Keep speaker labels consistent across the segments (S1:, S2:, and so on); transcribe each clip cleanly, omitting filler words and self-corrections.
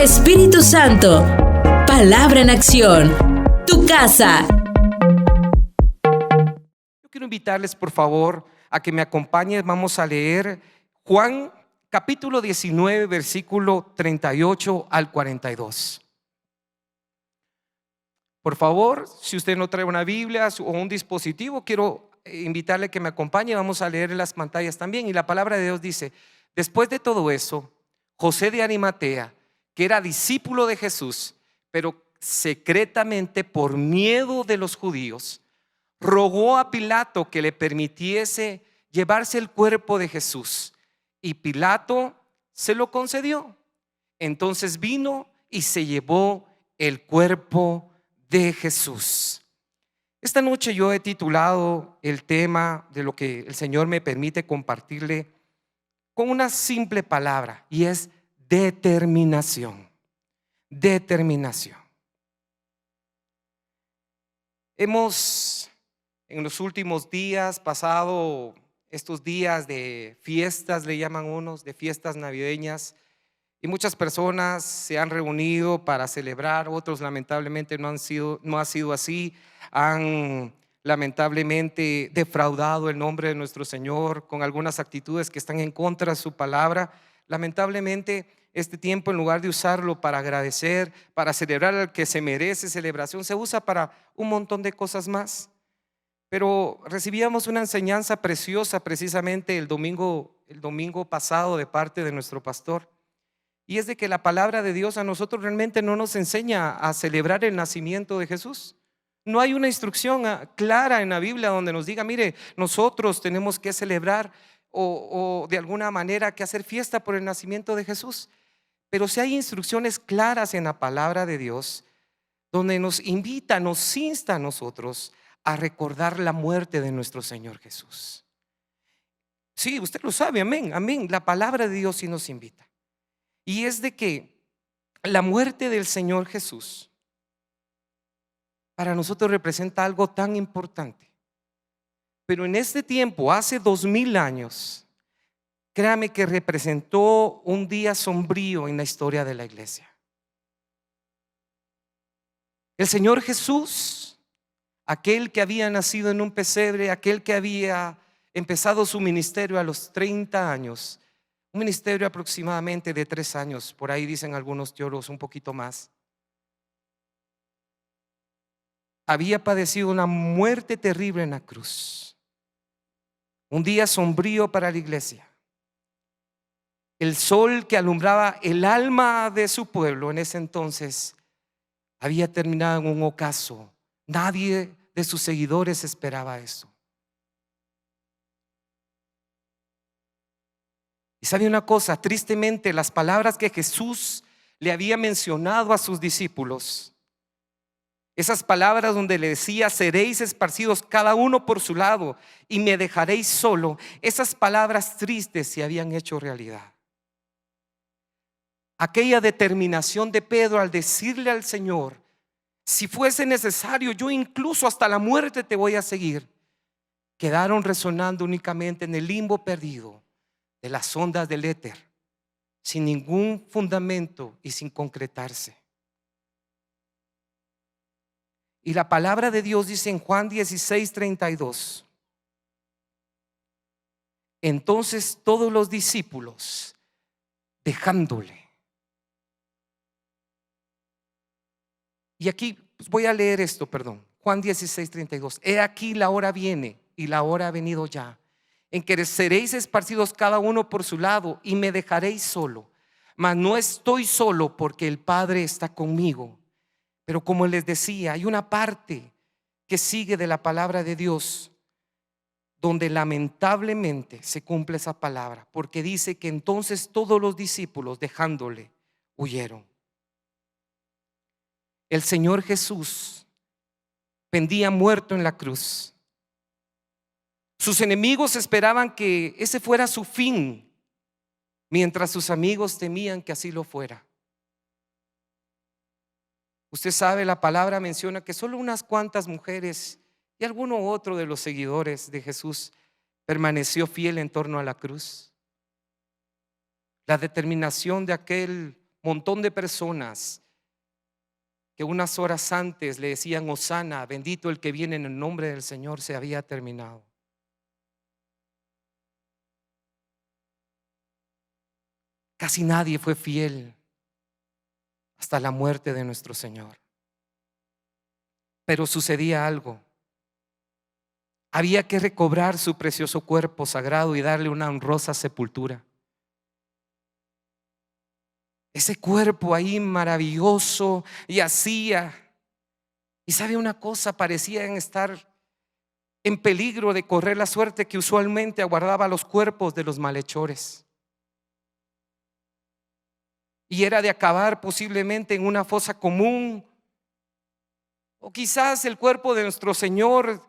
S1: Espíritu Santo, palabra en acción, tu casa.
S2: Yo quiero invitarles, por favor, a que me acompañen. Vamos a leer Juan capítulo 19, versículo 38 al 42. Por favor, si usted no trae una Biblia o un dispositivo, quiero invitarle a que me acompañe. Vamos a leer en las pantallas también. Y la palabra de Dios dice: después de todo eso, José de Arimatea, que era discípulo de Jesús, pero secretamente por miedo de los judíos, rogó a Pilato que le permitiese llevarse el cuerpo de Jesús, y Pilato se lo concedió. Entonces vino y se llevó el cuerpo de Jesús. Esta noche yo he titulado el tema de lo que el Señor me permite compartirle con una simple palabra, y es determinación. Determinación. Hemos en los últimos días pasado estos días de fiestas, le llaman unos, de fiestas navideñas, y muchas personas se han reunido para celebrar. Otros lamentablemente no ha sido así. Han lamentablemente defraudado el nombre de nuestro Señor con algunas actitudes que están en contra de su palabra. Lamentablemente este tiempo, en lugar de usarlo para agradecer, para celebrar al que se merece celebración, se usa para un montón de cosas más. Pero recibíamos una enseñanza preciosa precisamente el domingo pasado de parte de nuestro pastor, y es de que la palabra de Dios a nosotros realmente no nos enseña a celebrar el nacimiento de Jesús. No hay una instrucción clara en la Biblia donde nos diga: mire, nosotros tenemos que celebrar o de alguna manera que hacer fiesta por el nacimiento de Jesús. Pero sí hay instrucciones claras en la palabra de Dios donde nos invita, nos insta a nosotros a recordar la muerte de nuestro Señor Jesús. Sí, usted lo sabe, amén, amén. La palabra de Dios sí nos invita. Y es de que la muerte del Señor Jesús para nosotros representa algo tan importante. Pero en este tiempo, hace 2000 años, créame que representó un día sombrío en la historia de la iglesia. El Señor Jesús, aquel que había nacido en un pesebre, aquel que había empezado su ministerio a los 30 años, un ministerio aproximadamente de 3 años, por ahí dicen algunos teólogos un poquito más, había padecido una muerte terrible en la cruz. Un día sombrío para la iglesia. El sol que alumbraba el alma de su pueblo en ese entonces había terminado en un ocaso. Nadie de sus seguidores esperaba eso. Y sabe una cosa, tristemente las palabras que Jesús le había mencionado a sus discípulos, esas palabras donde le decía: seréis esparcidos cada uno por su lado y me dejaréis solo, esas palabras tristes se habían hecho realidad. Aquella determinación de Pedro al decirle al Señor: si fuese necesario, yo incluso hasta la muerte te voy a seguir, quedaron resonando únicamente en el limbo perdido de las ondas del éter, sin ningún fundamento y sin concretarse. Y la palabra de Dios dice en Juan 16:32: entonces todos los discípulos, dejándole. Y aquí voy a leer esto, Juan 16:32: he aquí la hora viene, y la hora ha venido ya, en que seréis esparcidos cada uno por su lado y me dejaréis solo. Mas no estoy solo, porque el Padre está conmigo. Pero como les decía, hay una parte que sigue de la palabra de Dios donde lamentablemente se cumple esa palabra, porque dice que entonces todos los discípulos, dejándole, huyeron. El Señor Jesús pendía muerto en la cruz. Sus enemigos esperaban que ese fuera su fin, mientras sus amigos temían que así lo fuera. Usted sabe, la palabra menciona que solo unas cuantas mujeres y alguno otro de los seguidores de Jesús permaneció fiel en torno a la cruz. La determinación de aquel montón de personas que unas horas antes le decían Hosana, bendito el que viene en el nombre del Señor, se había terminado. Casi nadie fue fiel hasta la muerte de nuestro Señor. Pero sucedía algo. Había que recobrar su precioso cuerpo sagrado y darle una honrosa sepultura. Ese cuerpo ahí maravilloso yacía. Y sabe una cosa, parecían estar en peligro de correr la suerte que usualmente aguardaba los cuerpos de los malhechores. Y era de acabar posiblemente en una fosa común, o quizás el cuerpo de nuestro Señor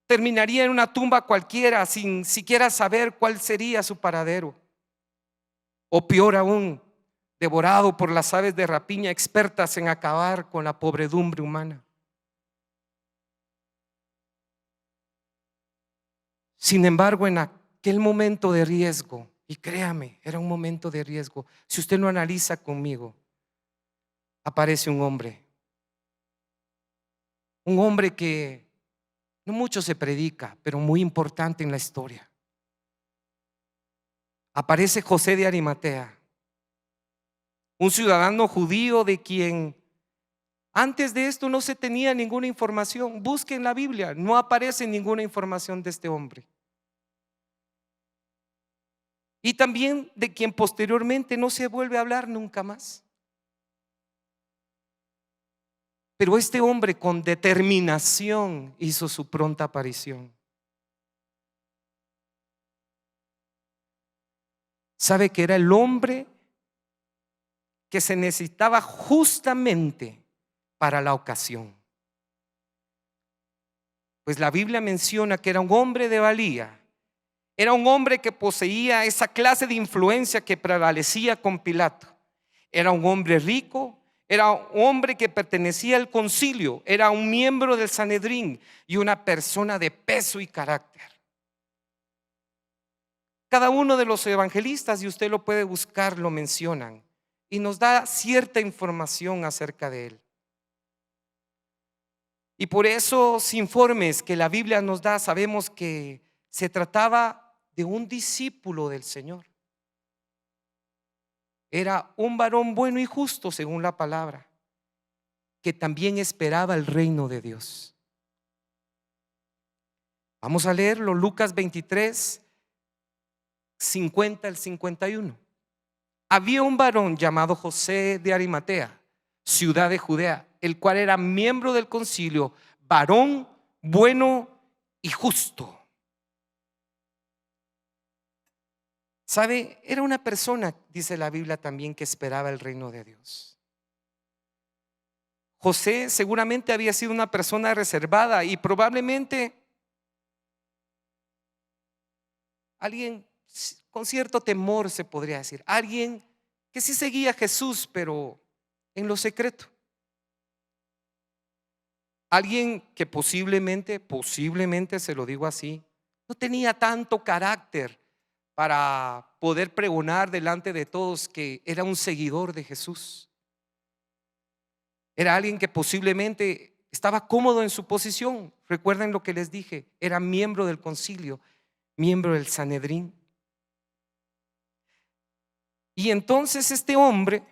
S2: terminaría en una tumba cualquiera sin siquiera saber cuál sería su paradero. O peor aún, devorado por las aves de rapiña expertas en acabar con la pobredumbre humana. Sin embargo, en aquel momento de riesgo, y créame, era un momento de riesgo, si usted lo analiza conmigo, aparece un hombre que no mucho se predica, pero muy importante en la historia. Aparece José de Arimatea, un ciudadano judío de quien antes de esto no se tenía ninguna información. Busque en la Biblia, no aparece ninguna información de este hombre. Y también de quien posteriormente no se vuelve a hablar nunca más. Pero este hombre con determinación hizo su pronta aparición. ¿Sabe que era el hombre que se necesitaba justamente para la ocasión? Pues la Biblia menciona que era un hombre de valía. Era un hombre que poseía esa clase de influencia que prevalecía con Pilato. Era un hombre rico, era un hombre que pertenecía al concilio, era un miembro del Sanedrín y una persona de peso y carácter. Cada uno de los evangelistas, y usted lo puede buscar, lo mencionan y nos da cierta información acerca de él. Y por esos informes que la Biblia nos da, sabemos que se trataba de un discípulo del Señor. Era un varón bueno y justo, según la palabra, que también esperaba el reino de Dios. Vamos a leerlo, Lucas 23, 50 al 51. Había un varón llamado José de Arimatea, ciudad de Judea, el cual era miembro del concilio, varón bueno y justo. ¿Sabe? Era una persona, dice la Biblia también, que esperaba el reino de Dios. José seguramente había sido una persona reservada y probablemente alguien con cierto temor, se podría decir. Alguien que sí seguía a Jesús, pero en lo secreto. Alguien que posiblemente, se lo digo así, no tenía tanto carácter para poder pregonar delante de todos que era un seguidor de Jesús. Era alguien que posiblemente estaba cómodo en su posición. Recuerden lo que les dije, era miembro del concilio, miembro del Sanedrín. Y entonces este hombre,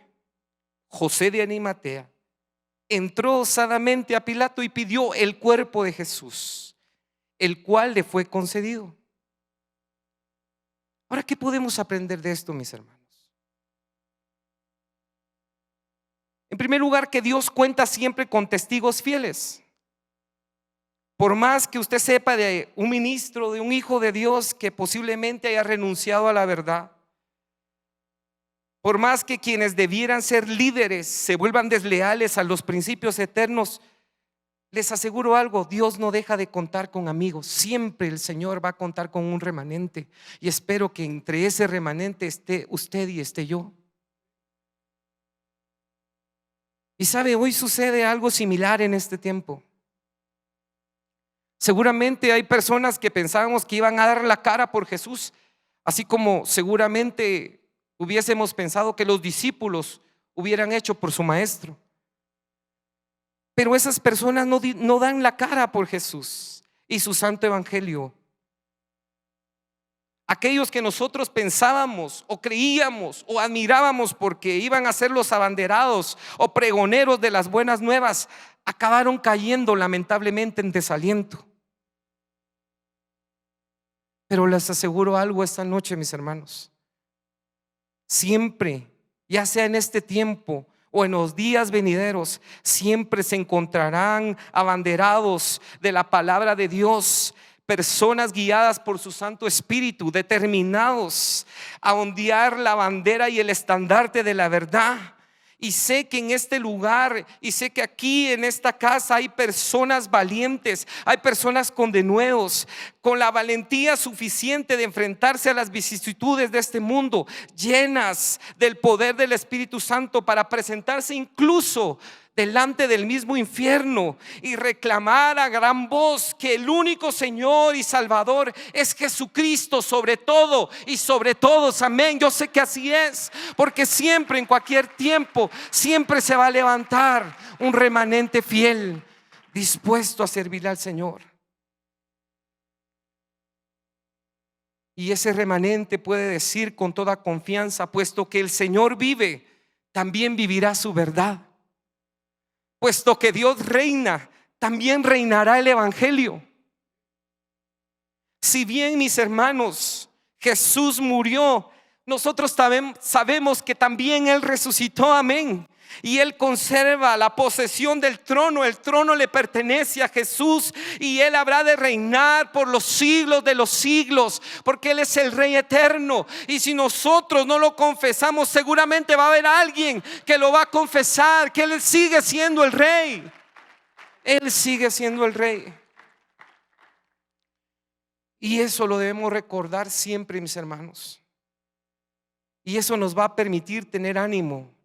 S2: José de Arimatea, entró osadamente a Pilato y pidió el cuerpo de Jesús, el cual le fue concedido. Ahora, ¿qué podemos aprender de esto, mis hermanos? En primer lugar, que Dios cuenta siempre con testigos fieles. Por más que usted sepa de un ministro, de un hijo de Dios que posiblemente haya renunciado a la verdad, por más que quienes debieran ser líderes se vuelvan desleales a los principios eternos, les aseguro algo, Dios no deja de contar con amigos. Siempre el Señor va a contar con un remanente, y espero que entre ese remanente esté usted y esté yo. Y sabe, hoy sucede algo similar en este tiempo. Seguramente hay personas que pensábamos que iban a dar la cara por Jesús, así como seguramente hubiésemos pensado que los discípulos hubieran hecho por su maestro. Pero esas personas no dan la cara por Jesús y su santo evangelio. Aquellos que nosotros pensábamos o creíamos o admirábamos porque iban a ser los abanderados o pregoneros de las buenas nuevas, acabaron cayendo lamentablemente en desaliento. Pero les aseguro algo esta noche, mis hermanos. Siempre, ya sea en este tiempo o en los días venideros, siempre se encontrarán abanderados de la palabra de Dios, personas guiadas por su Santo Espíritu, determinados a ondear la bandera y el estandarte de la verdad. Y sé que en este lugar, y sé que aquí en esta casa hay personas valientes, hay personas con denuedos, con la valentía suficiente de enfrentarse a las vicisitudes de este mundo, llenas del poder del Espíritu Santo para presentarse incluso delante del mismo infierno y reclamar a gran voz que el único Señor y Salvador es Jesucristo sobre todo y sobre todos. Amén. Yo sé que así es, porque siempre, en cualquier tiempo, siempre se va a levantar un remanente fiel, dispuesto a servirle al Señor. Y ese remanente puede decir con toda confianza: puesto que el Señor vive, también vivirá su verdad. Puesto que Dios reina, también reinará el evangelio. Si bien, mis hermanos, Jesús murió, nosotros sabemos que también Él resucitó. Amén. Y Él conserva la posesión del trono. El trono le pertenece a Jesús y Él habrá de reinar por los siglos de los siglos, porque Él es el Rey eterno. Y si nosotros no lo confesamos, seguramente va a haber alguien que lo va a confesar, que Él sigue siendo el Rey. Él sigue siendo el Rey. Y eso lo debemos recordar siempre, mis hermanos. Y eso nos va a permitir tener ánimo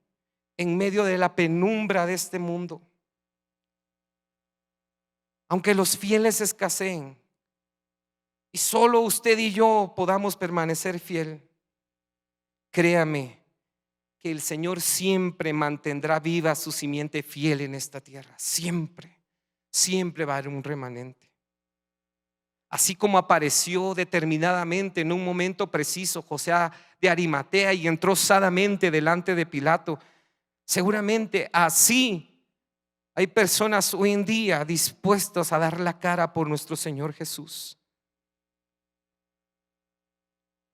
S2: en medio de la penumbra de este mundo. Aunque los fieles escaseen y solo usted y yo podamos permanecer fiel, créame que el Señor siempre mantendrá viva su simiente fiel en esta tierra. Siempre, siempre va a haber un remanente. Así como apareció determinadamente en un momento preciso José de Arimatea y entró osadamente delante de Pilato, seguramente así hay personas hoy en día dispuestas a dar la cara por nuestro Señor Jesús.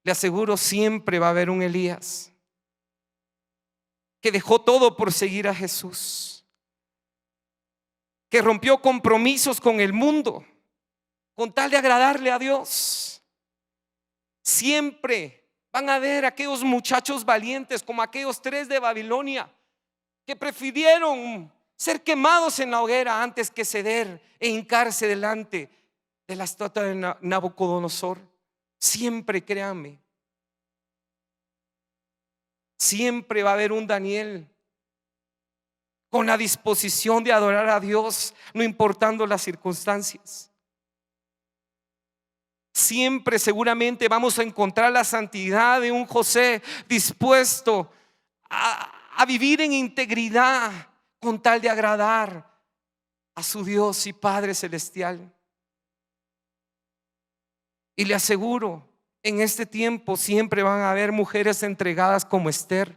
S2: Le aseguro, siempre va a haber un Elías que dejó todo por seguir a Jesús, que rompió compromisos con el mundo con tal de agradarle a Dios. Siempre van a haber aquellos muchachos valientes como aquellos 3 de Babilonia que prefirieron ser quemados en la hoguera antes que ceder e hincarse delante de la estatua de Nabucodonosor. Siempre, créanme, siempre va a haber un Daniel con la disposición de adorar a Dios, no importando las circunstancias. Siempre, seguramente, vamos a encontrar la santidad de un José dispuesto a vivir en integridad con tal de agradar a su Dios y Padre celestial. Y le aseguro, en este tiempo siempre van a haber mujeres entregadas como Esther,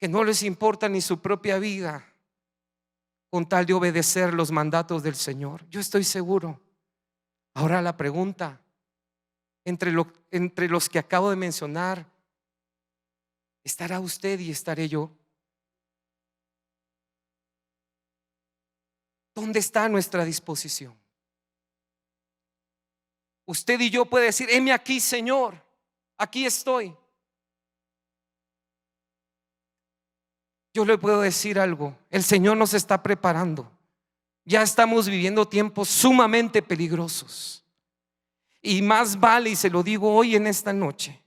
S2: que no les importa ni su propia vida con tal de obedecer los mandatos del Señor. Yo estoy seguro. Ahora la pregunta, entre los que acabo de mencionar, ¿estará usted y estaré yo? ¿Dónde está nuestra disposición? Usted y yo puede decir: heme aquí, Señor, aquí estoy. Yo le puedo decir algo: el Señor nos está preparando. Ya estamos viviendo tiempos sumamente peligrosos. Y más vale, y se lo digo hoy en esta noche,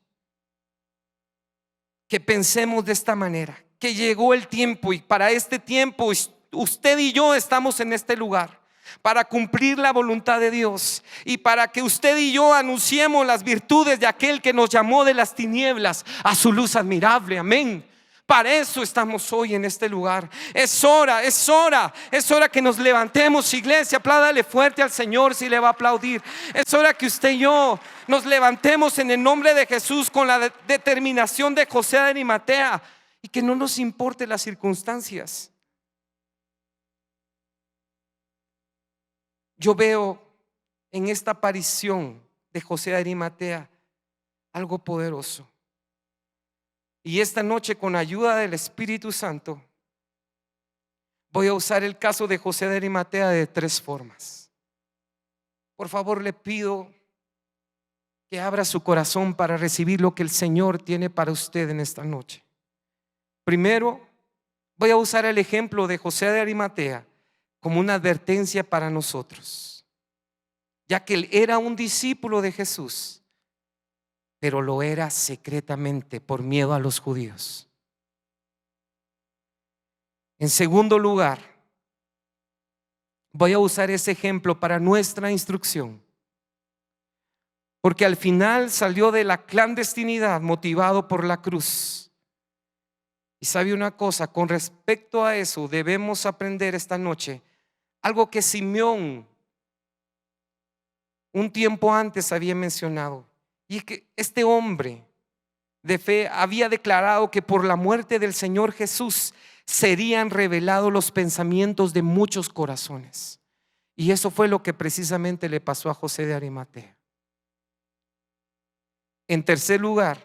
S2: que pensemos de esta manera: que llegó el tiempo, y para este tiempo usted y yo estamos en este lugar. para cumplir la voluntad de Dios y para que usted y yo anunciemos las virtudes de aquel que nos llamó de las tinieblas a su luz admirable. Amén. Para eso estamos hoy en este lugar. Es hora que nos levantemos, iglesia. Apláudale fuerte al Señor si le va a aplaudir. Es hora que usted y yo nos levantemos en el nombre de Jesús con la determinación de José de Arimatea y que no nos importe las circunstancias. Yo veo en esta aparición de José de Arimatea algo poderoso. Y esta noche, con ayuda del Espíritu Santo, voy a usar el caso de José de Arimatea de 3 formas. Por favor, le pido que abra su corazón para recibir lo que el Señor tiene para usted en esta noche. Primero, voy a usar el ejemplo de José de Arimatea como una advertencia para nosotros, ya que él era un discípulo de Jesús, pero lo era secretamente por miedo a los judíos. En segundo lugar, voy a usar ese ejemplo para nuestra instrucción, porque al final salió de la clandestinidad motivado por la cruz. Y sabe una cosa, con respecto a eso debemos aprender esta noche algo que Simeón un tiempo antes había mencionado. Y es que este hombre de fe había declarado que por la muerte del Señor Jesús serían revelados los pensamientos de muchos corazones. Y eso fue lo que precisamente le pasó a José de Arimatea. En tercer lugar,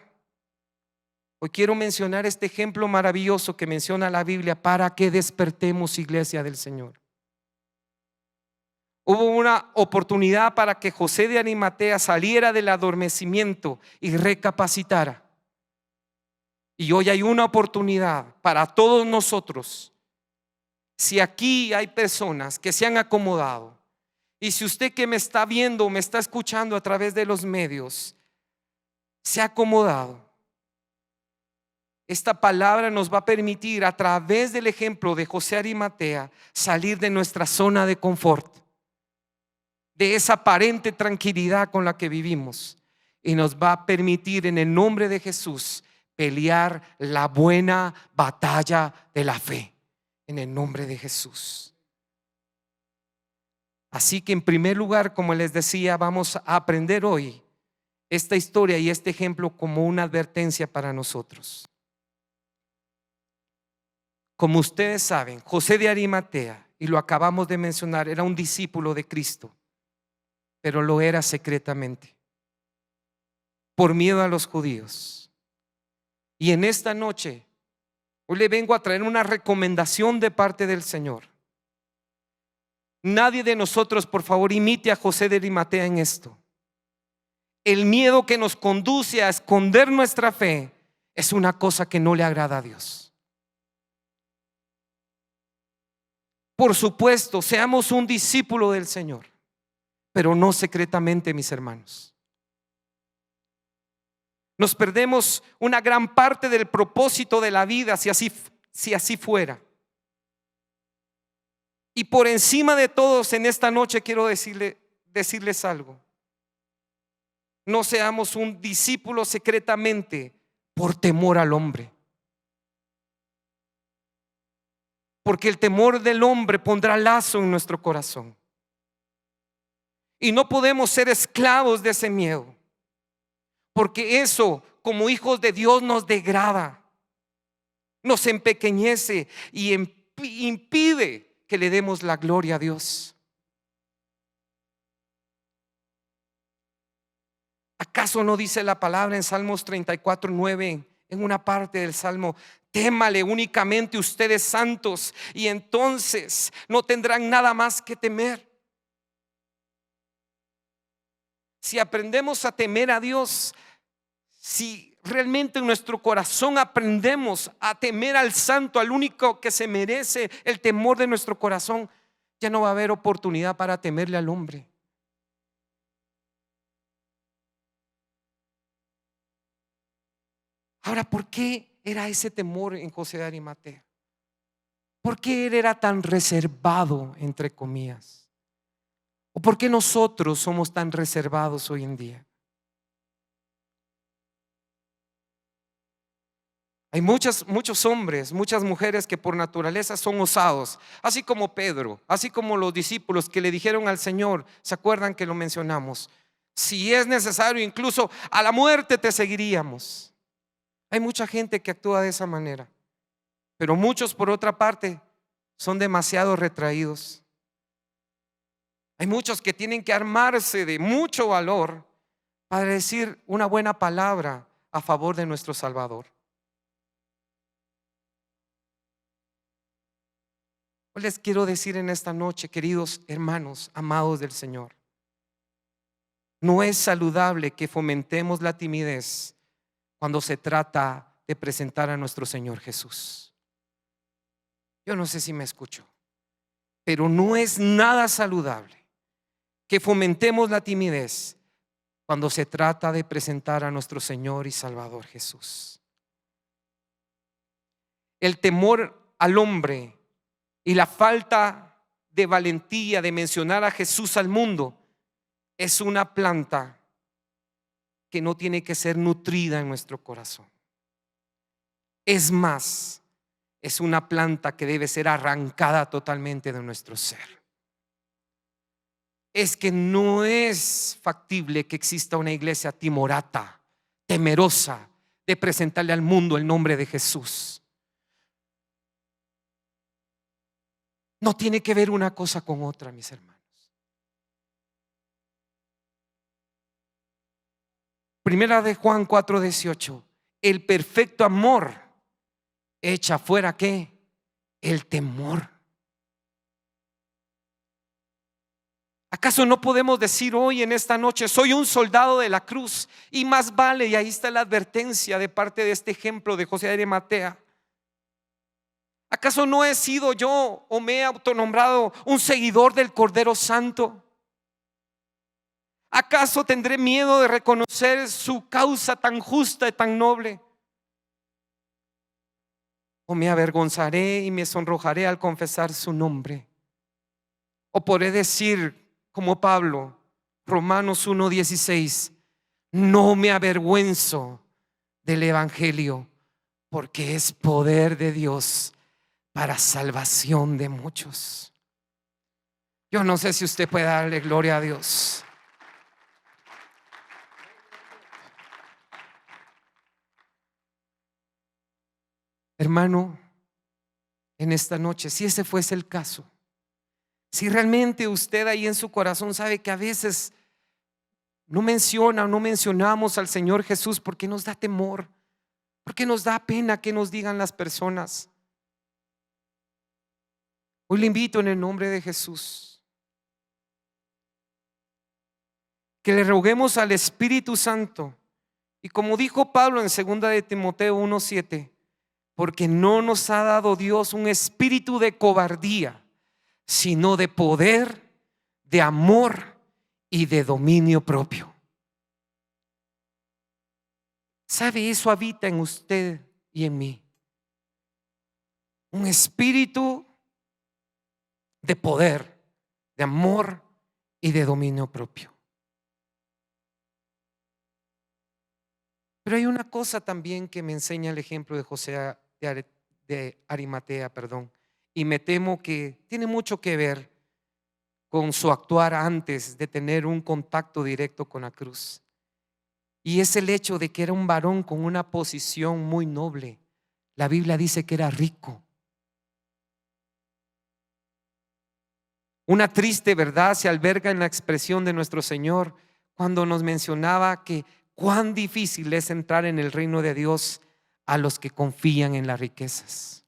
S2: hoy quiero mencionar este ejemplo maravilloso que menciona la Biblia para que despertemos, iglesia del Señor. Hubo una oportunidad para que José de Arimatea saliera del adormecimiento y recapacitara. Y hoy hay una oportunidad para todos nosotros. Si aquí hay personas que se han acomodado, y si usted que me está viendo, me está escuchando a través de los medios, se ha acomodado, esta palabra nos va a permitir, a través del ejemplo de José de Arimatea, salir de nuestra zona de confort, de esa aparente tranquilidad con la que vivimos, y nos va a permitir en el nombre de Jesús pelear la buena batalla de la fe en el nombre de Jesús. Así que en primer lugar, como les decía, vamos a aprender hoy esta historia y este ejemplo como una advertencia para nosotros. Como ustedes saben, José de Arimatea, y lo acabamos de mencionar, era un discípulo de Cristo, pero lo era secretamente por miedo a los judíos. Y en esta noche hoy le vengo a traer una recomendación de parte del Señor. Nadie de nosotros, por favor, imite a José de Arimatea en esto. El miedo que nos conduce a esconder nuestra fe es una cosa que no le agrada a Dios. Por supuesto, seamos un discípulo del Señor, pero no secretamente, mis hermanos. Nos perdemos una gran parte del propósito de la vida si así fuera. Y por encima de todos, en esta noche quiero decirles algo. No seamos un discípulo secretamente por temor al hombre, porque el temor del hombre pondrá lazo en nuestro corazón. Y no podemos ser esclavos de ese miedo, porque eso, como hijos de Dios, nos degrada, nos empequeñece y impide que le demos la gloria a Dios. ¿Acaso no dice la palabra en Salmos 34:9, en una parte del Salmo: témale únicamente ustedes santos, y entonces no tendrán nada más que temer? Si aprendemos a temer a Dios, si realmente en nuestro corazón aprendemos a temer al Santo, al único que se merece el temor de nuestro corazón, ya no va a haber oportunidad para temerle al hombre. Ahora, ¿por qué era ese temor en José de Arimatea? ¿Por qué él era tan reservado, entre comillas? ¿O por qué nosotros somos tan reservados hoy en día? Hay muchos hombres, muchas mujeres que por naturaleza son osados, así como Pedro, así como los discípulos que le dijeron al Señor, ¿se acuerdan que lo mencionamos? Si es necesario, incluso a la muerte te seguiríamos. Hay mucha gente que actúa de esa manera, pero muchos, por otra parte, son demasiado retraídos. Hay muchos que tienen que armarse de mucho valor para decir una buena palabra a favor de nuestro Salvador. Hoy les quiero decir en esta noche, queridos hermanos, amados del Señor, no es saludable que fomentemos la timidez cuando se trata de presentar a nuestro Señor Jesús. Yo no sé si me escucho, pero no es nada saludable que fomentemos la timidez cuando se trata de presentar a nuestro Señor y Salvador Jesús. El temor al hombre y la falta de valentía de mencionar a Jesús al mundo es una planta que no tiene que ser nutrida en nuestro corazón. Es más, es una planta que debe ser arrancada totalmente de nuestro ser. Es que no es factible que exista una iglesia timorata, temerosa de presentarle al mundo el nombre de Jesús. No tiene que ver una cosa con otra, mis hermanos. Primera de Juan 4:18. El perfecto amor echa fuera ¿qué? El temor. ¿Acaso no podemos decir hoy en esta noche, soy un soldado de la cruz y más vale? Y ahí está la advertencia de parte de este ejemplo de José de Arimatea. ¿Acaso no he sido yo o me he autonombrado un seguidor del Cordero Santo? ¿Acaso tendré miedo de reconocer su causa tan justa y tan noble? ¿O me avergonzaré y me sonrojaré al confesar su nombre? ¿O podré decir como Pablo, Romanos 1:16, no me avergüenzo del Evangelio, porque es poder de Dios para salvación de muchos? Yo no sé si usted puede darle gloria a Dios. Hermano, en esta noche, si ese fuese el caso, si realmente usted ahí en su corazón sabe que a veces no menciona o no mencionamos al Señor Jesús porque nos da temor, porque nos da pena que nos digan las personas, hoy le invito en el nombre de Jesús que le roguemos al Espíritu Santo. Y como dijo Pablo en 2 de Timoteo 1:7, porque no nos ha dado Dios un espíritu de cobardía, sino de poder, de amor y de dominio propio. ¿Sabe? Eso habita en usted y en mí. Un espíritu de poder, de amor y de dominio propio. Pero hay una cosa también que me enseña el ejemplo de José de Arimatea, y me temo que tiene mucho que ver con su actuar antes de tener un contacto directo con la cruz. Y es el hecho de que era un varón con una posición muy noble. La Biblia dice que era rico. Una triste verdad se alberga en la expresión de nuestro Señor cuando nos mencionaba que cuán difícil es entrar en el reino de Dios a los que confían en las riquezas.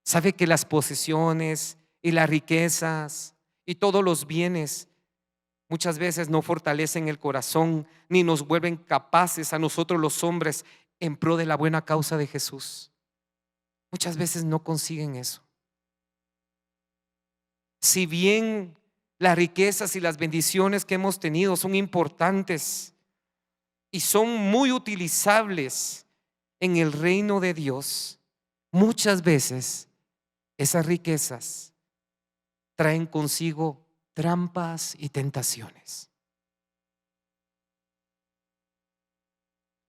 S2: ¿Sabe que las posesiones y las riquezas y todos los bienes muchas veces no fortalecen el corazón ni nos vuelven capaces a nosotros los hombres en pro de la buena causa de Jesús? Muchas veces no consiguen eso. Si bien las riquezas y las bendiciones que hemos tenido son importantes y son muy utilizables en el reino de Dios, muchas veces esas riquezas traen consigo trampas y tentaciones.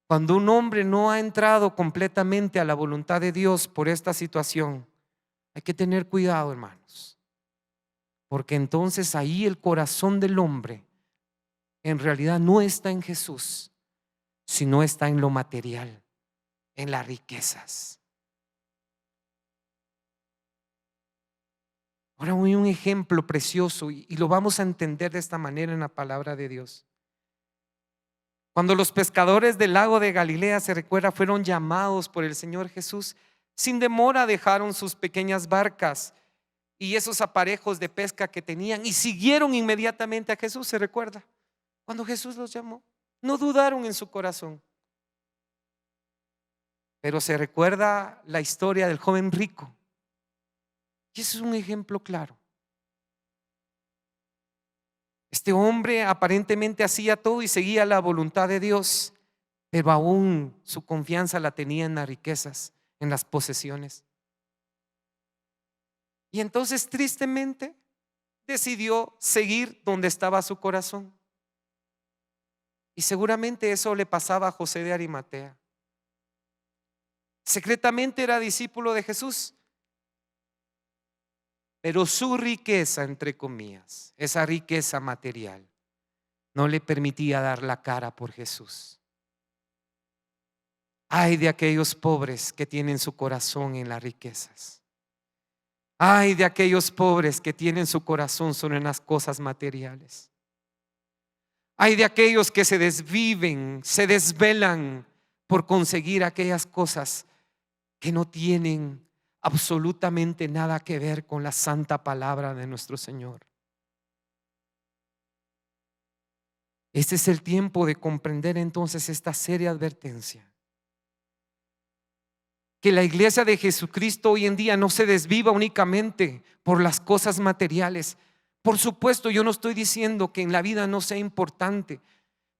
S2: Cuando un hombre no ha entrado completamente a la voluntad de Dios por esta situación, hay que tener cuidado, hermanos, porque entonces ahí el corazón del hombre en realidad no está en Jesús, sino está en lo material, en las riquezas. Ahora hay un ejemplo precioso y lo vamos a entender de esta manera en la palabra de Dios. Cuando los pescadores del lago de Galilea, se recuerda, fueron llamados por el Señor Jesús, sin demora dejaron sus pequeñas barcas y esos aparejos de pesca que tenían y siguieron inmediatamente a Jesús. Se recuerda, cuando Jesús los llamó, no dudaron en su corazón. Pero se recuerda la historia del joven rico, y ese es un ejemplo claro. Este hombre aparentemente hacía todo y seguía la voluntad de Dios, pero aún su confianza la tenía en las riquezas, en las posesiones. Y entonces tristemente decidió seguir donde estaba su corazón. Y seguramente eso le pasaba a José de Arimatea. Secretamente era discípulo de Jesús, pero su riqueza, entre comillas, esa riqueza material, no le permitía dar la cara por Jesús. Ay de aquellos pobres que tienen su corazón en las riquezas. Ay de aquellos pobres que tienen su corazón solo en las cosas materiales. Ay de aquellos que se desviven, se desvelan por conseguir aquellas cosas que no tienen absolutamente nada que ver con la santa palabra de nuestro Señor. Este es el tiempo de comprender entonces esta seria advertencia, que la iglesia de Jesucristo hoy en día no se desviva únicamente por las cosas materiales. Por supuesto, yo no estoy diciendo que en la vida no sea importante,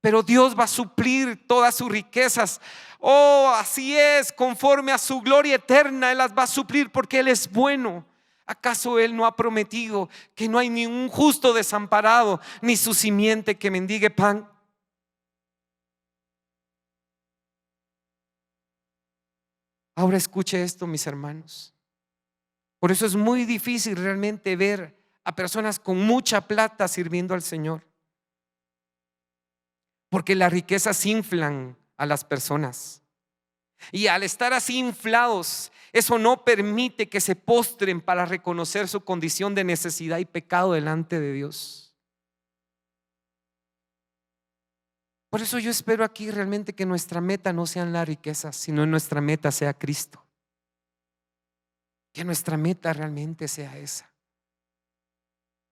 S2: pero Dios va a suplir todas sus riquezas. Oh, así es, conforme a su gloria eterna Él las va a suplir, porque Él es bueno. ¿Acaso Él no ha prometido que no hay ni un justo desamparado, ni su simiente que mendigue pan? Ahora escuche esto, mis hermanos. Por eso es muy difícil realmente ver a personas con mucha plata sirviendo al Señor, porque las riquezas inflan a las personas, y al estar así inflados, eso no permite que se postren para reconocer su condición de necesidad y pecado delante de Dios. Por eso yo espero aquí realmente que nuestra meta no sean las riquezas, sino nuestra meta sea Cristo. Que nuestra meta realmente sea esa.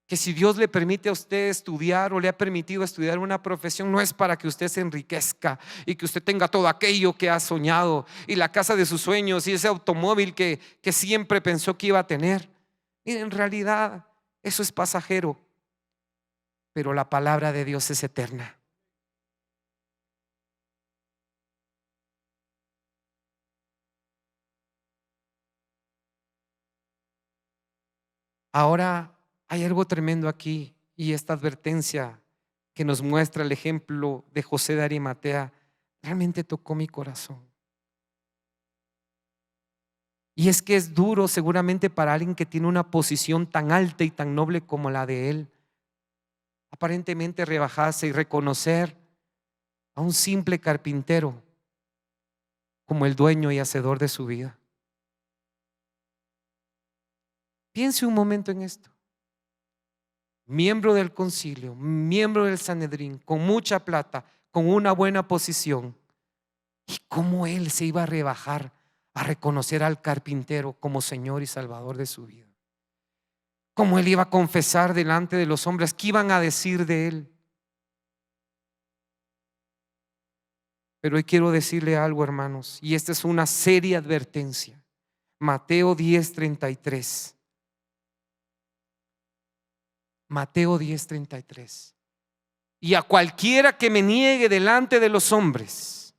S2: Que si Dios le permite a usted estudiar o le ha permitido estudiar una profesión, no es para que usted se enriquezca y que usted tenga todo aquello que ha soñado y la casa de sus sueños y ese automóvil que siempre pensó que iba a tener. Y en realidad eso es pasajero, pero la palabra de Dios es eterna. Ahora hay algo tremendo aquí, y esta advertencia que nos muestra el ejemplo de José de Arimatea realmente tocó mi corazón. Y es que es duro seguramente para alguien que tiene una posición tan alta y tan noble como la de él, aparentemente rebajarse y reconocer a un simple carpintero como el dueño y hacedor de su vida. Piense un momento en esto. Miembro del concilio, miembro del Sanedrín, con mucha plata, con una buena posición, y cómo él se iba a rebajar a reconocer al carpintero como Señor y Salvador de su vida. Cómo él iba a confesar delante de los hombres, ¿qué iban a decir de él? Pero hoy quiero decirle algo, hermanos, y esta es una seria advertencia. Mateo 10:33. Mateo 10:33. Y a cualquiera que me niegue delante de los hombres,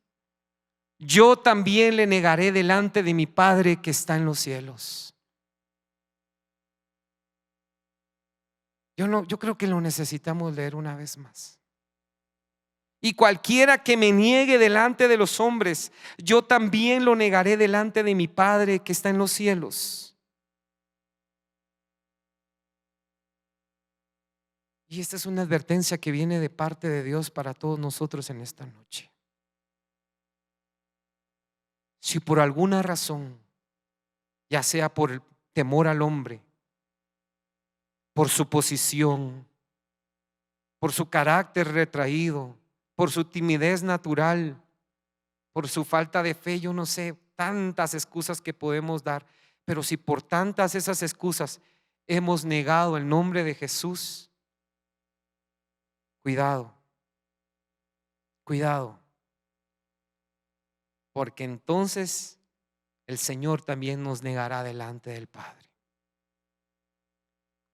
S2: yo también le negaré delante de mi Padre que está en los cielos. Yo creo que lo necesitamos leer una vez más. Y cualquiera que me niegue delante de los hombres, yo también lo negaré delante de mi Padre que está en los cielos. Y esta es una advertencia que viene de parte de Dios para todos nosotros en esta noche. Si por alguna razón, ya sea por el temor al hombre, por su posición, por su carácter retraído, por su timidez natural, por su falta de fe, yo no sé, tantas excusas que podemos dar, pero si por tantas esas excusas hemos negado el nombre de Jesús, cuidado, cuidado, porque entonces el Señor también nos negará delante del Padre.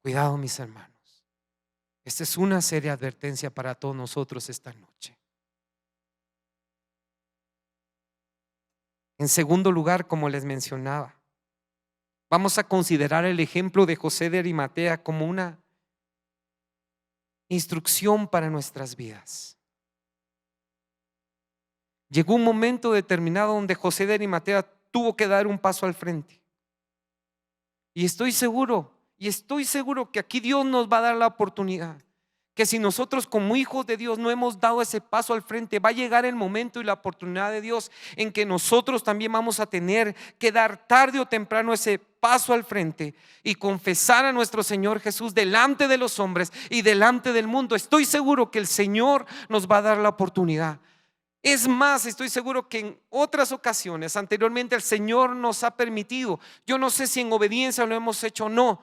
S2: Cuidado, mis hermanos. Esta es una seria advertencia para todos nosotros esta noche. En segundo lugar, como les mencionaba, vamos a considerar el ejemplo de José de Arimatea como una instrucción para nuestras vidas. Llegó un momento determinado donde José de Arimatea tuvo que dar un paso al frente. Y estoy seguro que aquí Dios nos va a dar la oportunidad, que si nosotros como hijos de Dios no hemos dado ese paso al frente, va a llegar el momento y la oportunidad de Dios en que nosotros también vamos a tener que dar tarde o temprano ese paso al frente y confesar a nuestro Señor Jesús delante de los hombres y delante del mundo. Estoy seguro que el Señor nos va a dar la oportunidad. Es más, estoy seguro que en otras ocasiones anteriormente el Señor nos ha permitido, yo no sé si en obediencia lo hemos hecho o no,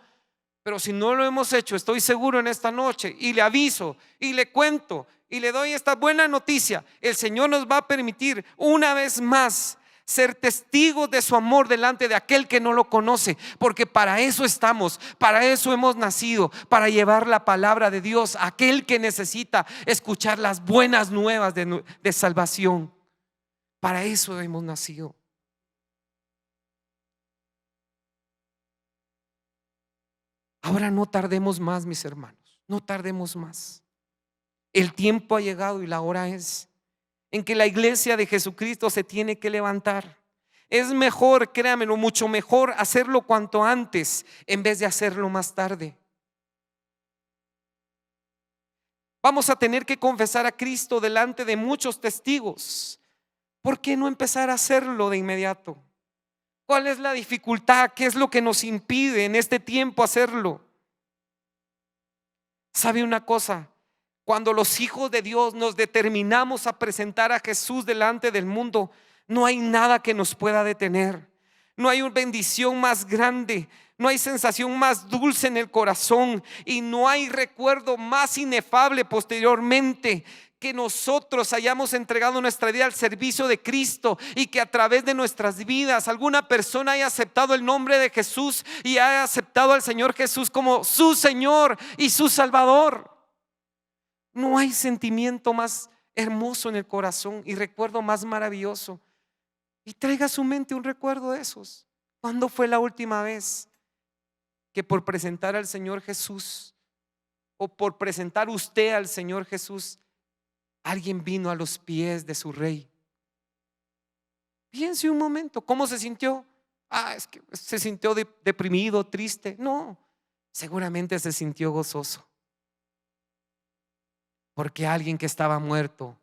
S2: pero si no lo hemos hecho, estoy seguro en esta noche, y le aviso y le cuento y le doy esta buena noticia: el Señor nos va a permitir una vez más ser testigos de su amor delante de aquel que no lo conoce, porque para eso estamos, para eso hemos nacido, para llevar la palabra de Dios a aquel que necesita escuchar las buenas nuevas de salvación. Para eso hemos nacido. Ahora no tardemos más, mis hermanos, no tardemos más. El tiempo ha llegado y la hora es en que la iglesia de Jesucristo se tiene que levantar. Es mejor, créanmelo, mucho mejor hacerlo cuanto antes en vez de hacerlo más tarde. Vamos a tener que confesar a Cristo delante de muchos testigos. ¿Por qué no empezar a hacerlo de inmediato? ¿Cuál es la dificultad? ¿Qué es lo que nos impide en este tiempo hacerlo? ¿Sabe una cosa? Cuando los hijos de Dios nos determinamos a presentar a Jesús delante del mundo, no hay nada que nos pueda detener. No hay una bendición más grande, no hay sensación más dulce en el corazón y no hay recuerdo más inefable posteriormente que nosotros hayamos entregado nuestra vida al servicio de Cristo y que a través de nuestras vidas alguna persona haya aceptado el nombre de Jesús y haya aceptado al Señor Jesús como su Señor y su Salvador. No hay sentimiento más hermoso en el corazón y recuerdo más maravilloso. Y traiga a su mente un recuerdo de esos. ¿Cuándo fue la última vez que por presentar al Señor Jesús o por presentar usted al Señor Jesús, alguien vino a los pies de su Rey? Piense un momento, ¿cómo se sintió? Es que se sintió deprimido, triste. No, seguramente se sintió gozoso, porque alguien que estaba muerto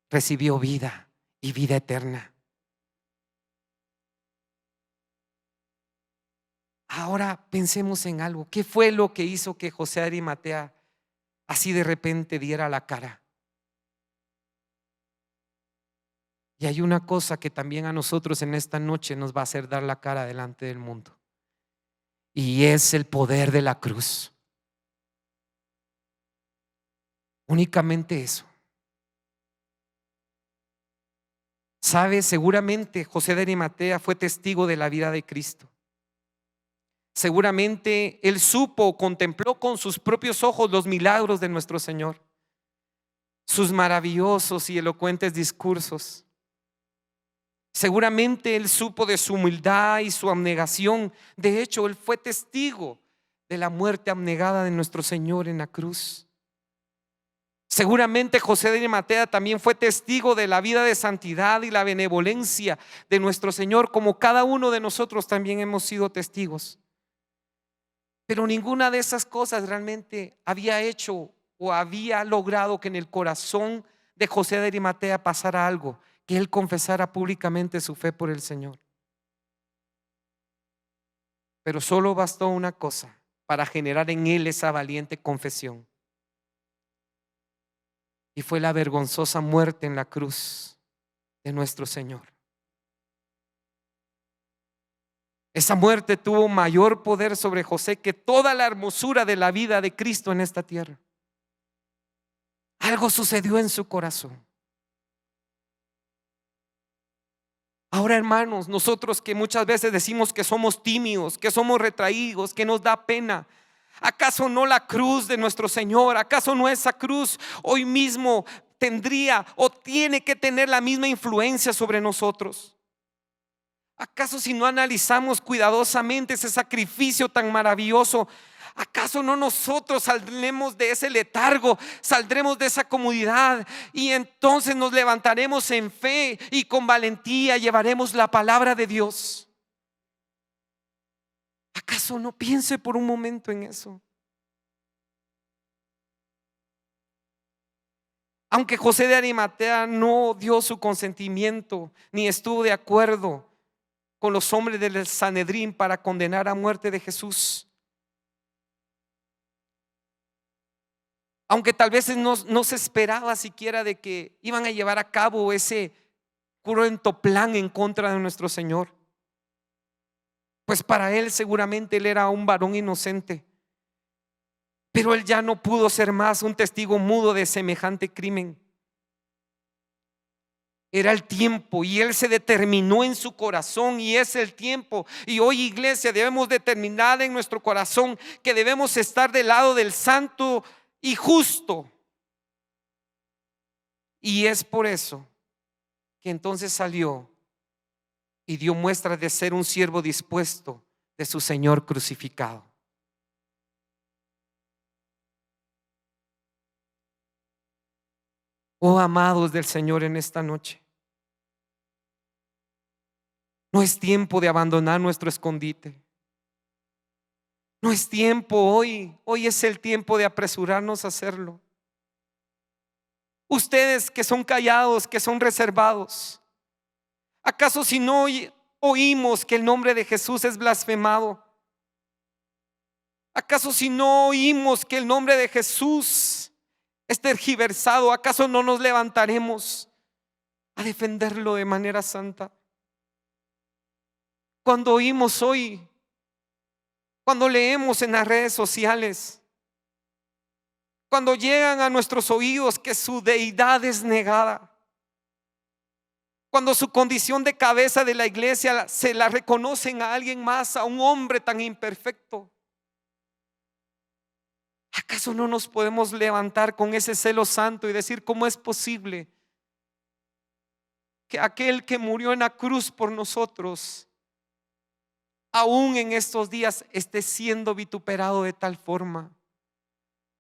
S2: recibió vida y vida eterna. Ahora pensemos en algo. ¿Qué fue lo que hizo que José de Arimatea así de repente diera la cara? Y hay una cosa que también a nosotros en esta noche nos va a hacer dar la cara delante del mundo, y es el poder de la cruz. Únicamente eso. Sabe, seguramente José de Arimatea fue testigo de la vida de Cristo. Seguramente él supo, contempló con sus propios ojos los milagros de nuestro Señor, sus maravillosos y elocuentes discursos. Seguramente él supo de su humildad y su abnegación. De hecho, él fue testigo de la muerte abnegada de nuestro Señor en la cruz. Seguramente José de Arimatea también fue testigo de la vida de santidad y la benevolencia de nuestro Señor, como cada uno de nosotros también hemos sido testigos. Pero ninguna de esas cosas realmente había hecho o había logrado que en el corazón de José de Arimatea pasara algo, que él confesara públicamente su fe por el Señor. Pero solo bastó una cosa para generar en él esa valiente confesión. Y fue la vergonzosa muerte en la cruz de nuestro Señor. Esa muerte tuvo mayor poder sobre José que toda la hermosura de la vida de Cristo en esta tierra. Algo sucedió en su corazón. Ahora, hermanos, nosotros que muchas veces decimos que somos tímidos, que somos retraídos, que nos da pena, ¿acaso no la cruz de nuestro Señor? ¿Acaso no esa cruz hoy mismo tendría o tiene que tener la misma influencia sobre nosotros? ¿Acaso si no analizamos cuidadosamente ese sacrificio tan maravilloso, acaso no nosotros saldremos de ese letargo, saldremos de esa comodidad y entonces nos levantaremos en fe y con valentía llevaremos la palabra de Dios? ¿Acaso no piense por un momento en eso? Aunque José de Arimatea no dio su consentimiento ni estuvo de acuerdo con los hombres del Sanedrín para condenar a muerte de Jesús, aunque tal vez no se esperaba siquiera de que iban a llevar a cabo ese cruento plan en contra de nuestro Señor, pues para él seguramente él era un varón inocente, pero él ya no pudo ser más un testigo mudo de semejante crimen. Era el tiempo y él se determinó en su corazón, y es el tiempo. Y hoy, iglesia, debemos determinar en nuestro corazón que debemos estar del lado del santo y justo. Y es por eso que entonces salió y dio muestras de ser un siervo dispuesto de su Señor crucificado. Oh amados del Señor, en esta noche no es tiempo de abandonar nuestro escondite. No es tiempo hoy es el tiempo de apresurarnos a hacerlo. Ustedes que son callados, que son reservados, ¿acaso si no oímos que el nombre de Jesús es blasfemado? ¿Acaso si no oímos que el nombre de Jesús es tergiversado, acaso no nos levantaremos a defenderlo de manera santa? Cuando oímos hoy, cuando leemos en las redes sociales, cuando llegan a nuestros oídos que su deidad es negada, cuando su condición de cabeza de la iglesia se la reconocen a alguien más, a un hombre tan imperfecto, ¿acaso no nos podemos levantar con ese celo santo y decir: ¿cómo es posible que aquel que murió en la cruz por nosotros aún en estos días esté siendo vituperado de tal forma?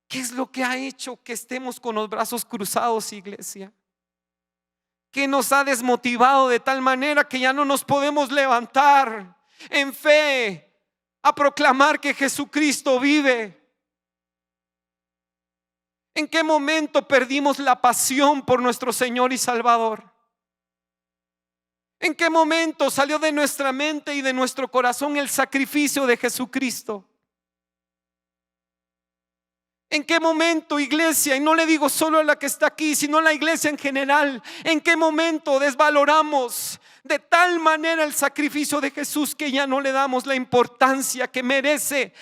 S2: ¿Qué es lo que ha hecho que estemos con los brazos cruzados, iglesia? ¿Qué nos ha desmotivado de tal manera que ya no nos podemos levantar en fe a proclamar que Jesucristo vive? ¿En qué momento perdimos la pasión por nuestro Señor y Salvador? ¿En qué momento salió de nuestra mente y de nuestro corazón el sacrificio de Jesucristo? ¿En qué momento, iglesia, y no le digo solo a la que está aquí, sino a la iglesia en general, en qué momento desvaloramos de tal manera el sacrificio de Jesús que ya no le damos la importancia que merece?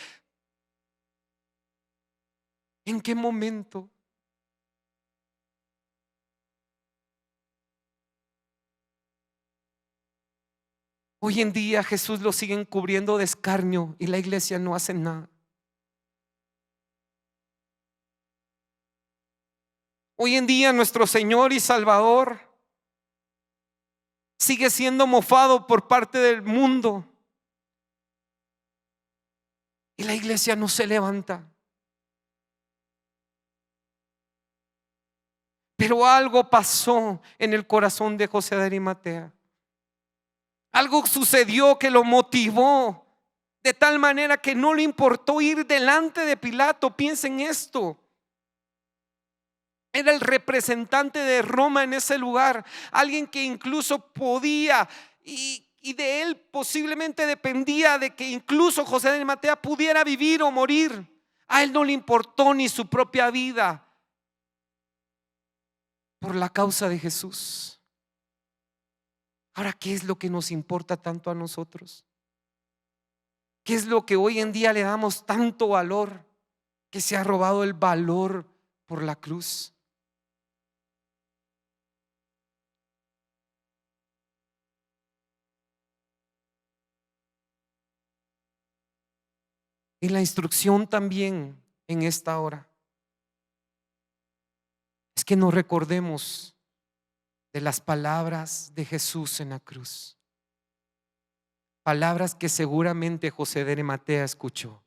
S2: ¿En qué momento? Hoy en día Jesús lo siguen cubriendo de escarnio y la iglesia no hace nada. Hoy en día nuestro Señor y Salvador sigue siendo mofado por parte del mundo. y la iglesia no se levanta. Pero algo pasó en el corazón de José de Arimatea. Algo sucedió que lo motivó de tal manera que no le importó ir delante de Pilato. Piensen esto. Era el representante de Roma en ese lugar, alguien que incluso podía y de él posiblemente dependía de que incluso José de Arimatea pudiera vivir o morir. A él no le importó ni su propia vida por la causa de Jesús. Ahora, ¿qué es lo que nos importa tanto a nosotros? ¿Qué es lo que hoy en día le damos tanto valor? Que se ha robado el valor por la cruz. Y la instrucción también en esta hora es que nos recordemos de las palabras de Jesús en la cruz. Palabras que seguramente José de Arimatea escuchó.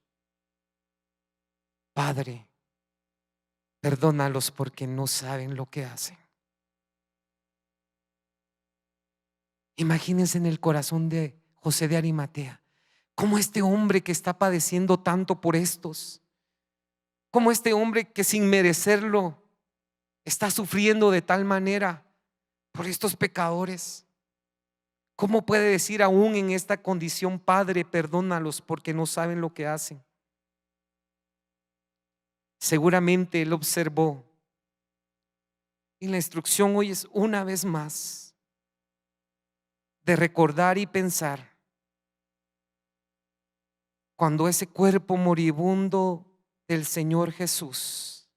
S2: Padre, perdónalos porque no saben lo que hacen. Imagínense en el corazón de José de Arimatea, cómo este hombre que está padeciendo tanto por estos, cómo este hombre que sin merecerlo está sufriendo de tal manera por estos pecadores. ¿Cómo puede decir aún en esta condición, Padre, perdónalos porque no saben lo que hacen? Seguramente él observó. Y la instrucción hoy es una vez más de recordar y pensar cuando ese cuerpo moribundo del Señor Jesús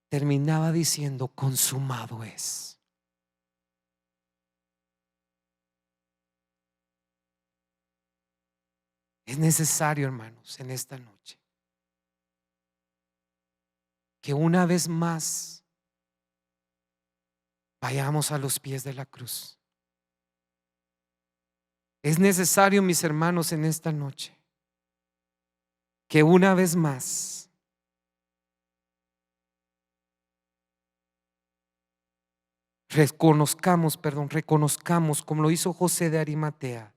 S2: terminaba diciendo: consumado es. Es necesario, hermanos, en esta noche que una vez más vayamos a los pies de la cruz. Es necesario, mis hermanos, en esta noche que una vez más reconozcamos como lo hizo José de Arimatea,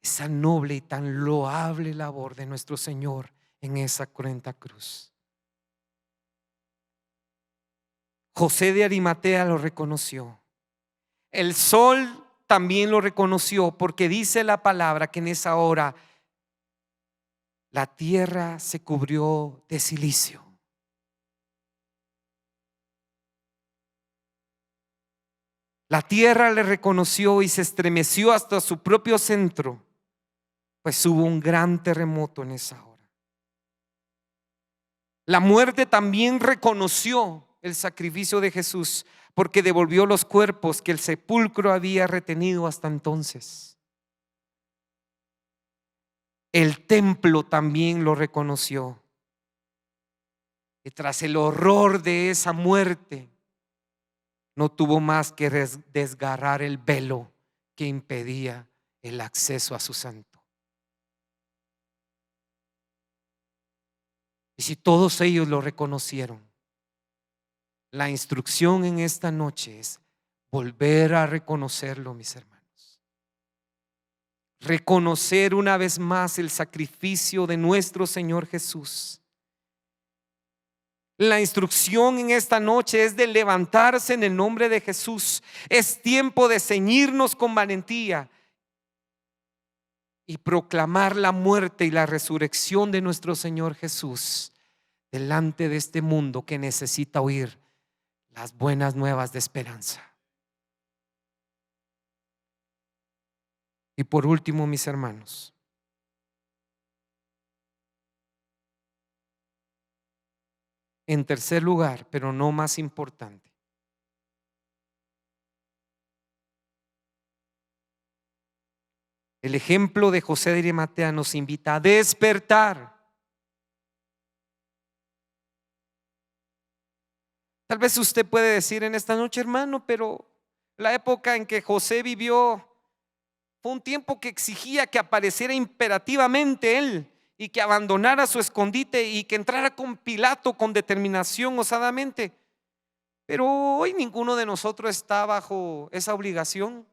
S2: esa noble y tan loable labor de nuestro Señor en esa cruenta cruz. José de Arimatea lo reconoció. El sol también lo reconoció, porque dice la palabra que en esa hora la tierra se cubrió de cilicio. La tierra le reconoció y se estremeció hasta su propio centro, pues hubo un gran terremoto en esa hora. La muerte también reconoció el sacrificio de Jesús, porque devolvió los cuerpos que el sepulcro había retenido hasta entonces. El templo también lo reconoció. Y tras el horror de esa muerte, no tuvo más que desgarrar el velo que impedía el acceso a su santo. Y si todos ellos lo reconocieron, la instrucción en esta noche es volver a reconocerlo, mis hermanos. Reconocer una vez más el sacrificio de nuestro Señor Jesús. La instrucción en esta noche es de levantarse en el nombre de Jesús. Es tiempo de ceñirnos con valentía y proclamar la muerte y la resurrección de nuestro Señor Jesús delante de este mundo que necesita oír las buenas nuevas de esperanza. Y por último, mis hermanos, en tercer lugar, pero no más importante, el ejemplo de José de Arimatea nos invita a despertar. Tal vez usted puede decir en esta noche, hermano, pero la época en que José vivió Fue un tiempo que exigía que apareciera imperativamente Él y que abandonara su escondite y que entrara con Pilato con determinación osadamente. Pero hoy ninguno de nosotros está bajo esa obligación.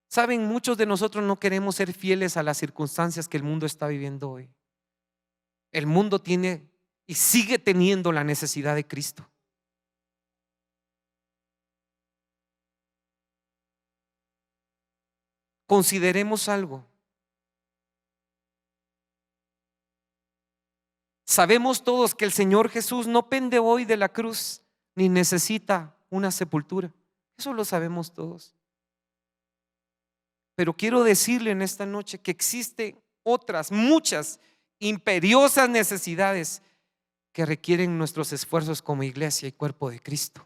S2: Saben, muchos de nosotros no queremos ser fieles a las circunstancias que el mundo está viviendo hoy. El mundo tiene y sigue teniendo la necesidad de Cristo. Consideremos algo. Sabemos todos que el Señor Jesús no pende hoy de la cruz ni necesita una sepultura. Eso lo sabemos todos. Pero quiero decirle en esta noche que existen otras, muchas imperiosas necesidades que requieren nuestros esfuerzos como iglesia y cuerpo de Cristo.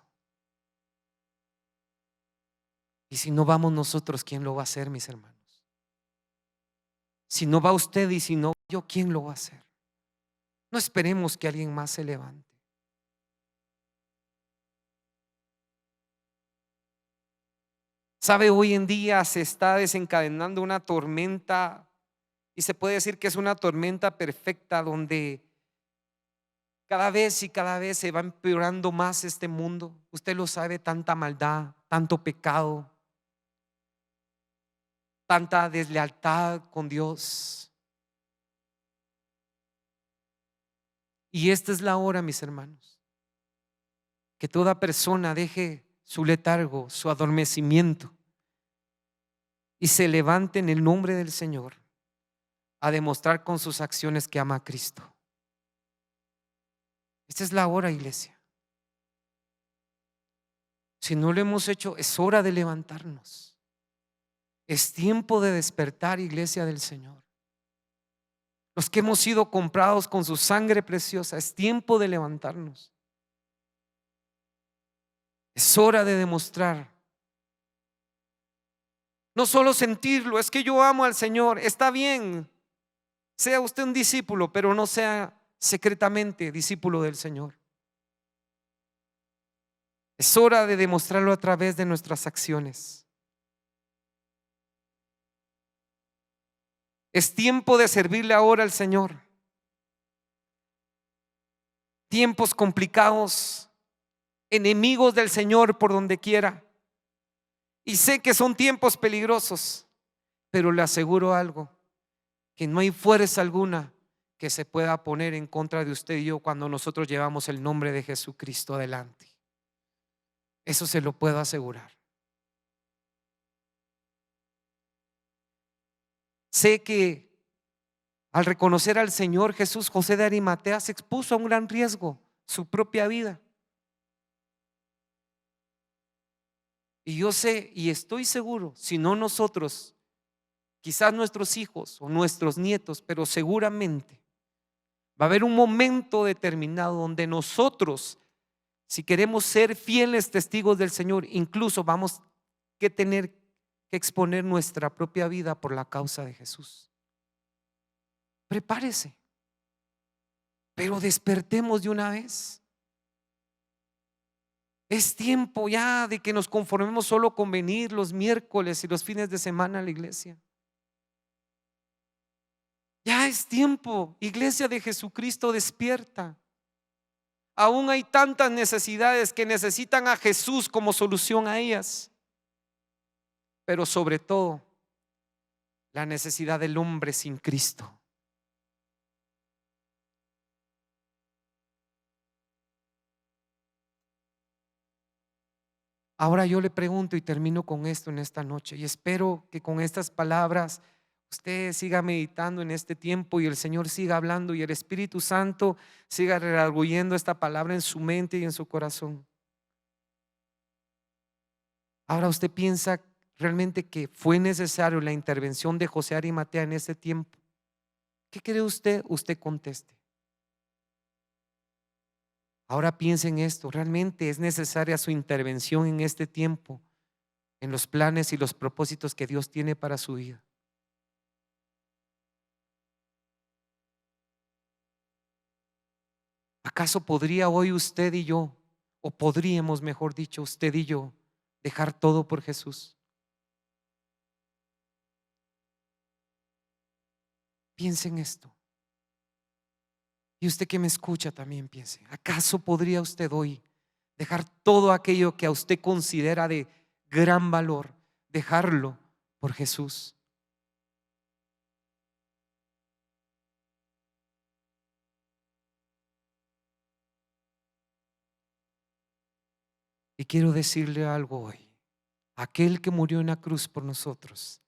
S2: Y si no vamos nosotros, ¿quién lo va a hacer, mis hermanos? Si no va usted y si no yo, ¿quién lo va a hacer? No esperemos que alguien más se levante. Sabe, hoy en día se está desencadenando una tormenta y se puede decir que es una tormenta perfecta donde cada vez se va empeorando más este mundo. Usted lo sabe, tanta maldad, tanto pecado, tanta deslealtad con Dios. Y esta es la hora, mis hermanos, que toda persona deje su letargo, su adormecimiento y se levante en el nombre del Señor a demostrar con sus acciones que ama a Cristo. Esta es la hora, iglesia. Si no lo hemos hecho, es hora de levantarnos. Es tiempo de despertar, iglesia del Señor. Los que hemos sido comprados con su sangre preciosa, es tiempo de levantarnos. Es hora de demostrar. No solo sentirlo, es que yo amo al Señor. Está bien, sea usted un discípulo, pero no sea secretamente discípulo del Señor. Es hora de demostrarlo a través de nuestras acciones. Es tiempo de servirle ahora al Señor. Tiempos complicados, enemigos del Señor por donde quiera. Y sé que son tiempos peligrosos, pero le aseguro algo, que no hay fuerza alguna que se pueda poner en contra de usted y yo cuando nosotros llevamos el nombre de Jesucristo adelante. Eso se lo puedo asegurar. Sé que al reconocer al Señor Jesús, José de Arimatea se expuso a un gran riesgo, su propia vida. Y yo sé y estoy seguro, si no nosotros, quizás nuestros hijos o nuestros nietos, pero seguramente va a haber un momento determinado donde nosotros, si queremos ser fieles testigos del Señor, incluso vamos a tener que exponer nuestra propia vida por la causa de Jesús. Prepárese, pero despertemos de una vez. Es tiempo ya de que nos conformemos solo con venir los miércoles y los fines de semana a la iglesia. Ya es tiempo, iglesia de Jesucristo, despierta. Aún hay tantas necesidades que necesitan a Jesús como solución a ellas. Pero sobre todo, la necesidad del hombre sin Cristo. Ahora yo le pregunto y termino con esto en esta noche, y espero que con estas palabras usted siga meditando en este tiempo y el Señor siga hablando y el Espíritu Santo siga redarguyendo esta palabra en su mente y en su corazón. Ahora usted piensa realmente que fue necesario la intervención de José Arimatea en este tiempo. ¿Qué cree usted? Usted conteste. Ahora piense en esto, ¿realmente es necesaria su intervención en este tiempo, en los planes y los propósitos que Dios tiene para su vida? ¿Acaso podría hoy usted y yo o podríamos, mejor dicho, usted y yo, dejar todo por Jesús? Piense en esto. Y usted que me escucha también piense, ¿acaso podría usted hoy dejar todo aquello que a usted considera de gran valor, dejarlo por Jesús? Y quiero decirle algo hoy. Aquel que murió en la cruz por nosotros,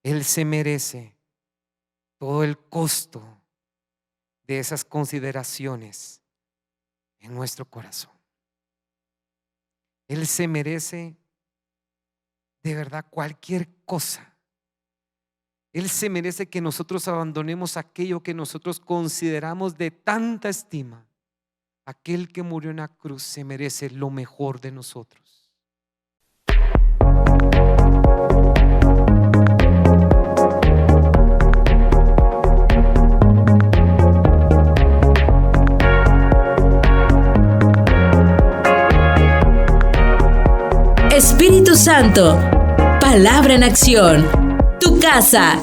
S2: Él se merece todo el costo de esas consideraciones en nuestro corazón. Él se merece de verdad cualquier cosa. Él se merece que nosotros abandonemos aquello que nosotros consideramos de tanta estima. Aquel que murió en la cruz se merece lo mejor de nosotros.
S1: Espíritu Santo, palabra en acción. Tu casa.